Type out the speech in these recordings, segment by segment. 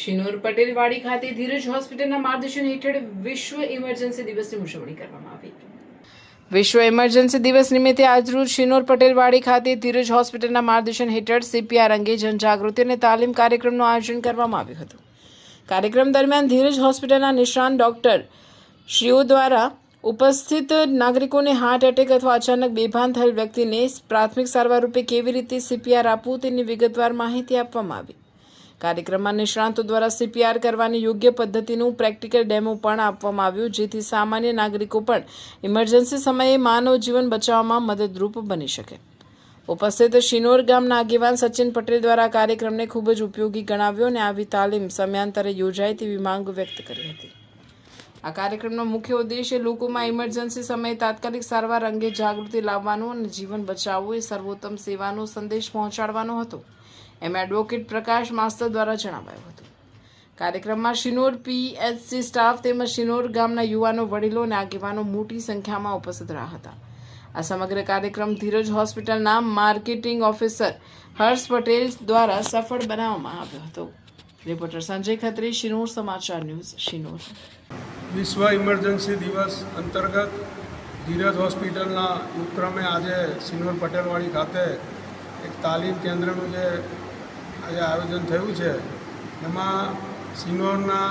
શિનોર પટેલવાડી ખાતે ધીરજ હોસ્પિટલના માર્ગદર્શન હેઠળ વિશ્વ ઇમરજન્સી દિવસની ઉજવણી કરવામાં આવી. વિશ્વ ઇમરજન્સી દિવસ નિમિત્તે આજરોજ શિનોર પટેલવાડી ખાતે ધીરજ હોસ્પિટલના માર્ગદર્શન હેઠળ CPR અંગે જનજાગૃતિ અને તાલીમ કાર્યક્રમનું આયોજન કરવામાં આવ્યું હતું. કાર્યક્રમ દરમિયાન ધીરજ હોસ્પિટલના નિષ્ણાંત ડોક્ટર શ્રીઓ દ્વારા ઉપસ્થિત નાગરિકોને હાર્ટ એટેક અથવા અચાનક બેભાન થયેલ વ્યક્તિને પ્રાથમિક સારવાર રૂપે કેવી રીતે CPR આપવું તેની વિગતવાર માહિતી આપવામાં આવી. કાર્યક્રમમાં નિષ્ણાંતો દ્વારા CPR કરવાની યોગ્ય પદ્ધતિનું પ્રેક્ટિકલ ડેમો પણ આપવામાં આવ્યું, જેથી સામાન્ય નાગરિકો પણ ઇમરજન્સી સમયે માનવ જીવન બચાવવામાં મદદરૂપ બની શકે. ઉપસ્થિત શિનોર ગામના આગેવાન સચિન પટેલ દ્વારા કાર્યક્રમને ખૂબ જ ઉપયોગી ગણાવ્યો અને આવી તાલીમ સમયાંતરે યોજાય તેવી માંગ વ્યક્ત કરી હતી. આ કાર્યક્રમનો મુખ્ય ઉદ્દેશ્ય લોકોમાં ઇમરજન્સી સમયે તાત્કાલિક સારવાર અંગે જાગૃતિ લાવવાનો અને જીવન બચાવવું એ સર્વોત્તમ સેવાનો સંદેશ પહોંચાડવાનો હતો, એમ એડવોકેટ પ્રકાશ માસ્તર દ્વારા જણાવાયું હતું. કાર્યક્રમમાં શિનોર PHC સ્ટાફ તેમજ શિનોર ગામના યુવાનો, વડીલો અને આગેવાનો મોટી સંખ્યામાં ઉપસ્થિત રહ્યા હતા. આ સમગ્ર કાર્યક્રમ ધીરજ હોસ્પિટલના માર્કેટિંગ ઓફિસર હર્ષ પટેલ દ્વારા સફળ બનાવવામાં આવ્યો હતો. રિપોર્ટર સંજય ખત્રી, શિનોર સમાચાર ન્યૂઝ, શિનોર. વિશ્વ ઇમરજન્સી દિવસ અંતર્ગત ધીરજ હોસ્પિટલના ઉપક્રમે આજે શિનોર પટેલવાડી ખાતે એક તાલીમ કેન્દ્રનું જે આજે આયોજન થયું છે, એમાં શિનોરના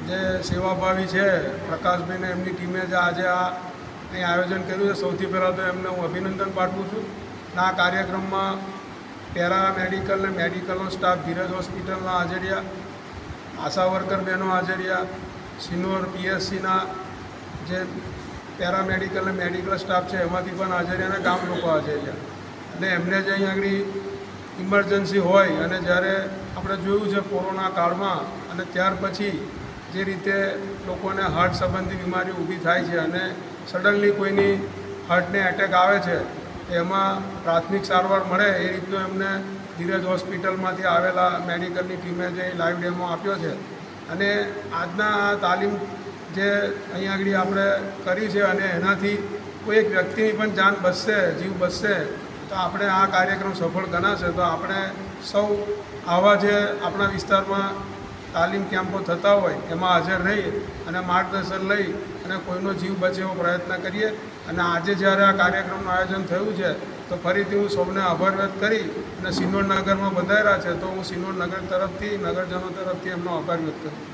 જે સેવાભાવી છે પ્રકાશભાઈને એમની ટીમે જે આજે અહીં આયોજન કર્યું છે, સૌથી પહેલાં તો એમને હું અભિનંદન પાઠવું છું. આ કાર્યક્રમમાં પેરામેડિકલ અને મેડિકલનો સ્ટાફ ધીરજ હોસ્પિટલના હાજર રહ્યા, આશા વર્કર બહેનો હાજર રહ્યા, શિનોર PHCના જે પેરામેડિકલ અને મેડિકલ સ્ટાફ છે એમાંથી પણ હાજર રહ્યા અને ગામ લોકો હાજર રહ્યા. અને એમને જે અહીં આગળ ઇમરજન્સી હોય અને જ્યારે આપણે જોયું છે કોરોના કાળમાં અને ત્યાર પછી જે રીતે લોકોને હાર્ટ સંબંધી બીમારી ઊભી થાય છે અને સડનલી કોઈની હાર્ટને એટેક આવે છે, એમાં પ્રાથમિક સારવાર મળે એ રીતનું એમને ધીરજ હોસ્પિટલમાંથી આવેલા મેડિકલની ટીમે જે લાઈવ ડેમો આપ્યો છે. અને આજના આ તાલીમ જે અહીં આગળ આપણે કરી છે અને એનાથી કોઈ એક વ્યક્તિની પણ જાન બચશે, જીવ બચશે, તો આપણે આ કાર્યક્રમ સફળ ગણાશે. તો આપણે સૌ આવા જે આપણા વિસ્તારમાં તાલીમ કેમ્પો થતા હોય એમાં હાજર રહી અને માર્ગદર્શન લઈ અને કોઈનો જીવ બચે એવો પ્રયત્ન કરીએ. અને આજે જ્યારે આ કાર્યક્રમનું આયોજન થયું છે તો ફરીથી હું સૌને આભાર વ્યક્ત કરી અને શિનોર નગરમાં બંધાયેલા છે તો હું શિનોર નગર તરફથી, નગરજનો તરફથી એમનો આભાર વ્યક્ત કરું છું.